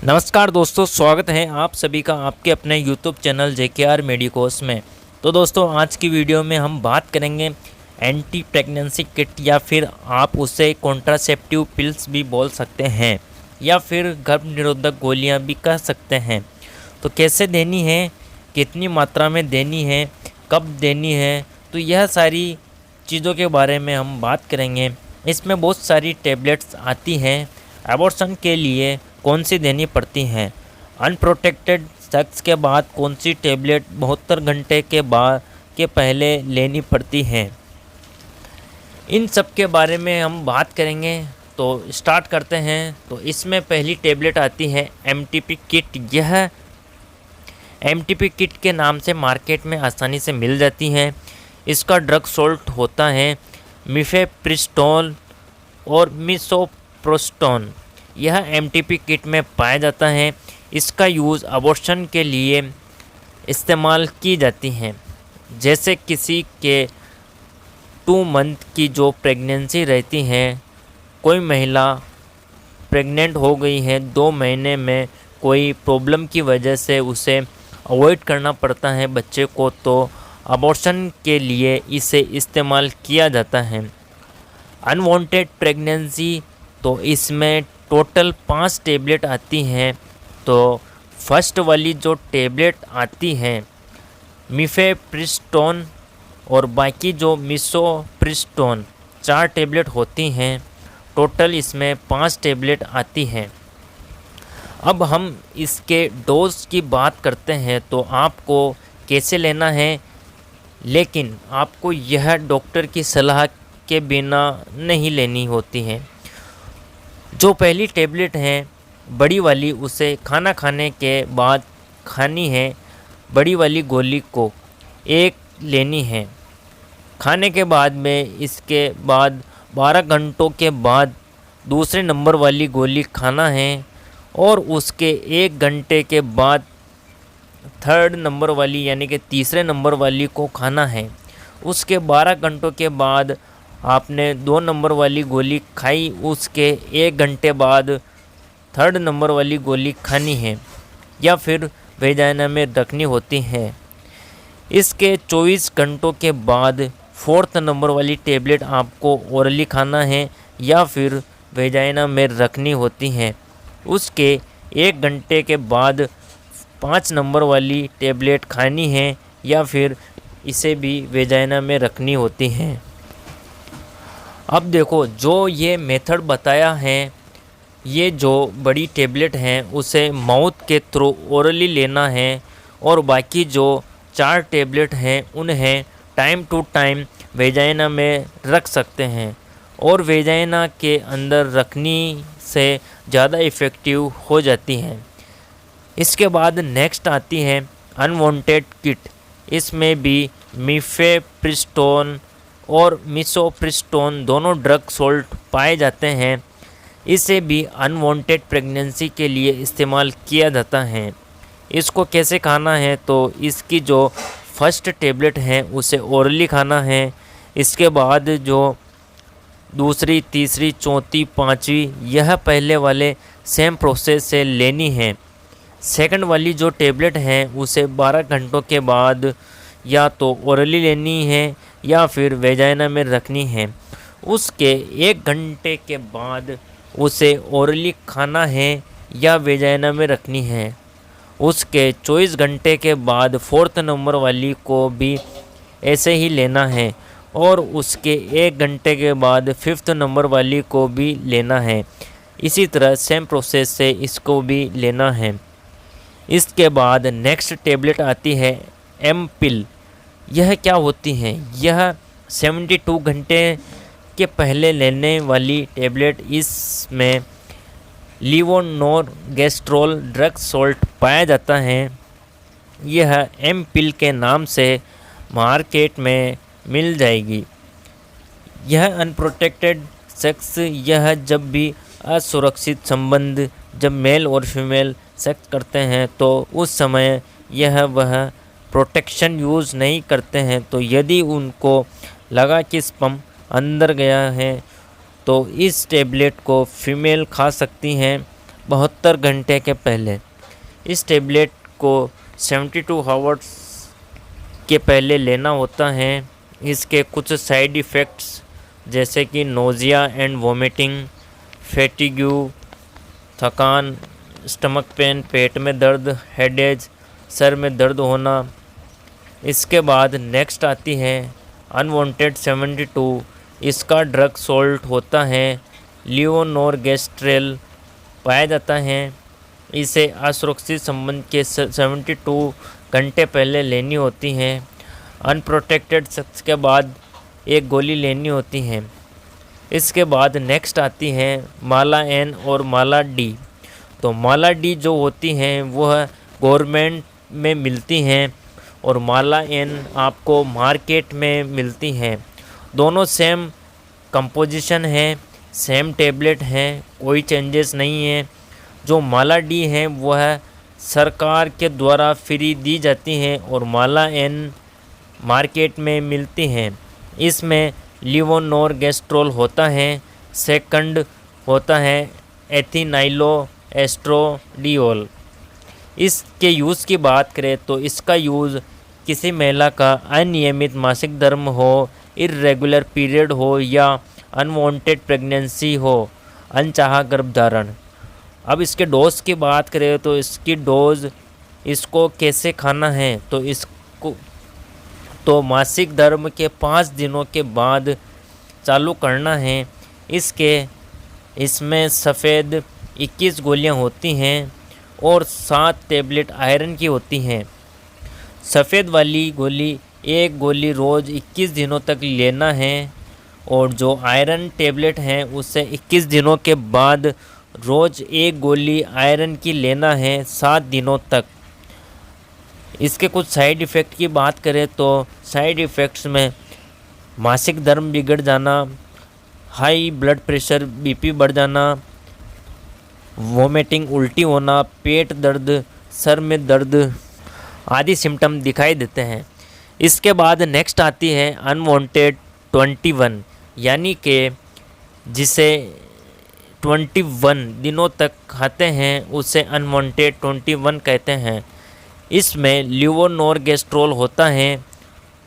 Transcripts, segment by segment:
नमस्कार दोस्तों, स्वागत है आप सभी का आपके अपने YouTube चैनल JKR मेडिकोस में। तो दोस्तों, आज की वीडियो में हम बात करेंगे एंटी प्रेगनेंसी किट या फिर आप उसे कॉन्ट्रासेप्टिव पिल्स भी बोल सकते हैं या फिर गर्भ निरोधक गोलियां भी कह सकते हैं। तो कैसे देनी है, कितनी मात्रा में देनी है, कब देनी है, तो यह सारी चीज़ों के बारे में हम बात करेंगे। इसमें बहुत सारी टैबलेट्स आती हैं। एबॉर्शन के लिए कौन सी देनी पड़ती हैं, अनप्रोटेक्टेड सेक्स के बाद कौन सी टैबलेट 72 घंटे के पहले लेनी पड़ती हैं, इन सब के बारे में हम बात करेंगे। तो स्टार्ट करते हैं। तो इसमें पहली टैबलेट आती है MTP किट। यह MTP किट के नाम से मार्केट में आसानी से मिल जाती है। इसका ड्रग सोल्ट होता है मिफेप्रिस्टोन और मिसोप्रोस्टोन। यह MTP किट में पाया जाता है। इसका यूज़ अबॉर्शन के लिए इस्तेमाल की जाती है। जैसे किसी के 2 मंथ की जो प्रेगनेंसी रहती है, कोई महिला प्रेग्नेंट हो गई है 2 महीने में, कोई प्रॉब्लम की वजह से उसे अवॉइड करना पड़ता है बच्चे को, तो अबॉर्शन के लिए इसे इस्तेमाल किया जाता है। अनवांटेड प्रेगनेंसी, तो इसमें टोटल 5 टैबलेट आती हैं। तो फर्स्ट वाली जो टैबलेट आती है मिफेप्रिस्टोन और बाकी जो मिसोप्रिस्टोन 4 टैबलेट होती हैं। टोटल इसमें 5 टैबलेट आती हैं। अब हम इसके डोज की बात करते हैं। तो आपको कैसे लेना है, लेकिन आपको यह डॉक्टर की सलाह के बिना नहीं लेनी होती है। जो पहली टैबलेट है बड़ी वाली, उसे खाना खाने के बाद खानी है। बड़ी वाली गोली को 1 लेनी है। खाने के बाद में इसके बाद 12 घंटों के बाद दूसरे नंबर वाली गोली खाना है और उसके 1 घंटे के बाद 3rd नंबर वाली यानी कि तीसरे नंबर वाली को खाना है। उसके 12 घंटों के बाद आपने 2 नंबर वाली गोली खाई, उसके 1 घंटे बाद 3rd नंबर वाली गोली खानी है या फिर वेजाइना में रखनी होती है। इसके 24 घंटों के बाद 4th नंबर वाली टैबलेट आपको ओरली खाना है या फिर वेजाइना में रखनी होती है। उसके 1 घंटे के बाद 5 नंबर वाली टैबलेट खानी है या फिर इसे भी वेजाइना में रखनी होती है। अब देखो, जो ये मेथड बताया है, ये जो बड़ी टैबलेट हैं उसे माउथ के थ्रू ओरली लेना है और बाकी जो 4 टैबलेट हैं उन्हें टाइम टू टाइम वेजाइना में रख सकते हैं और वेजाइना के अंदर रखनी से ज़्यादा इफ़ेक्टिव हो जाती हैं। इसके बाद नेक्स्ट आती है अनवांटेड किट। इसमें भी मिफेप्रिस्टोन और मिसोप्रिस्टोन दोनों ड्रग सोल्ट पाए जाते हैं। इसे भी अनवांटेड प्रेगनेंसी के लिए इस्तेमाल किया जाता है। इसको कैसे खाना है, तो इसकी जो फर्स्ट टैबलेट है उसे ओरली खाना है। इसके बाद जो दूसरी, तीसरी, चौथी, 5वीं, यह पहले वाले सेम प्रोसेस से लेनी है। सेकंड वाली जो टैबलेट है उसे 12 घंटों के बाद या तो ओरली लेनी है या फिर वेजाइना में रखनी है। उसके 1 घंटे के बाद उसे ओरली खाना है या वेजाइना में रखनी है। उसके 24 घंटे के बाद 4th नंबर वाली को भी ऐसे ही लेना है और उसके 1 घंटे के बाद 5th नंबर वाली को भी लेना है। इसी तरह सेम प्रोसेस से इसको भी लेना है। इसके बाद नेक्स्ट टैबलेट आती है एम पिल। यह क्या होती है? यह 72 घंटे के पहले लेने वाली टैबलेट। इसमें लीवोनोरगेस्ट्रोल ड्रग सोल्ट पाया जाता है। यह एम पिल के नाम से मार्केट में मिल जाएगी। यह अनप्रोटेक्टेड सेक्स, यह जब भी असुरक्षित संबंध, जब मेल और फीमेल सेक्स करते हैं तो उस समय वह प्रोटेक्शन यूज़ नहीं करते हैं। तो यदि उनको लगा कि स्पर्म अंदर गया है तो इस टेबलेट को फीमेल खा सकती हैं। 72 घंटे के पहले। इस टेबलेट को 72 आवर्स के पहले लेना होता है। इसके कुछ साइड इफ़ेक्ट्स जैसे कि नोज़िया एंड वोमिटिंग, फैटिग्यू, थकान, स्टमक पेन, पेट में दर्द, हेडेज, सर में दर्द होना। इसके बाद नेक्स्ट आती है अनवांटेड 72। इसका ड्रग सोल्ट होता है लियोनोरगेस्ट्रेल पाया जाता है। इसे असुरक्षित संबंध के 72 घंटे पहले लेनी होती है। अनप्रोटेक्टेड सेक्स के बाद एक गोली लेनी होती है। इसके बाद नेक्स्ट आती है माला एन और माला डी। तो माला डी जो होती हैं वह गवर्नमेंट में मिलती हैं और माला एन आपको मार्केट में मिलती हैं। दोनों सेम कंपोजिशन है, सेम टेबलेट हैं, कोई चेंजेस नहीं है। जो माला डी है वह सरकार के द्वारा फ्री दी जाती हैं और माला एन मार्केट में मिलती हैं। इसमें लिवोनोरगेस्ट्रोल होता है, सेकंड होता है एथिनाइलो एस्ट्रोडियोल। इसके यूज़ की बात करें तो इसका यूज़ किसी महिला का अनियमित मासिक धर्म हो, इर्रेगुलर पीरियड हो या अनवांटेड प्रेगनेंसी हो, अनचाहा गर्भधारण। अब इसके डोज की बात करें तो इसकी डोज इसको कैसे खाना है तो इसको तो मासिक धर्म के 5 दिनों के बाद चालू करना है। इसमें सफ़ेद 21 गोलियां होती हैं और 7 टेबलेट आयरन की होती हैं। सफ़ेद वाली गोली एक गोली रोज़ 21 दिनों तक लेना है और जो आयरन टेबलेट हैं उससे 21 दिनों के बाद रोज़ एक गोली आयरन की लेना है 7 दिनों तक। इसके कुछ साइड इफ़ेक्ट की बात करें तो साइड इफ़ेक्ट्स में मासिक धर्म बिगड़ जाना, हाई ब्लड प्रेशर, बीपी बढ़ जाना, वोमिटिंग, उल्टी होना, पेट दर्द, सर में दर्द आदि सिम्टम दिखाई देते हैं। इसके बाद नेक्स्ट आती है अनवांटेड 21, यानी कि जिसे 21 दिनों तक खाते हैं उसे अनवांटेड 21 कहते हैं। इसमें लिवोनोरगेस्ट्रोल होता है।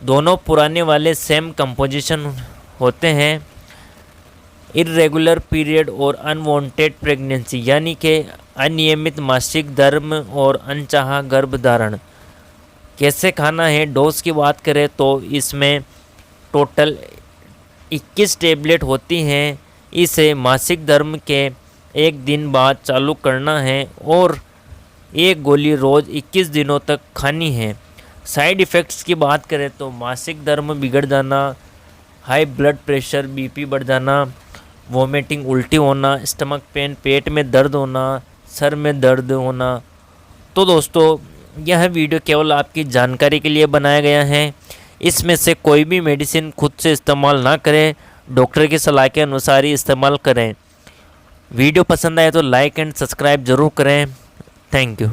दोनों पुराने वाले सेम कंपोजिशन होते हैं। इर्रेगुलर पीरियड और अनवांटेड प्रेगनेंसी यानी कि अनियमित मासिक धर्म और अनचाहा गर्भधारण। कैसे खाना है, डोज की बात करें तो इसमें टोटल 21 टेबलेट होती हैं। इसे मासिक धर्म के एक दिन बाद चालू करना है और एक गोली रोज़ 21 दिनों तक खानी है। साइड इफ़ेक्ट्स की बात करें तो मासिक धर्म बिगड़ जाना, हाई ब्लड प्रेशर, बीपी बढ़ जाना, वोमिटिंग, उल्टी होना, स्टमक पेन, पेट में दर्द होना, सर में दर्द होना। तो दोस्तों यह वीडियो केवल आपकी जानकारी के लिए बनाया गया है। इसमें से कोई भी मेडिसिन खुद से इस्तेमाल ना करें, डॉक्टर की सलाह के अनुसार ही इस्तेमाल करें। वीडियो पसंद आए तो लाइक एंड सब्सक्राइब ज़रूर करें। Thank you.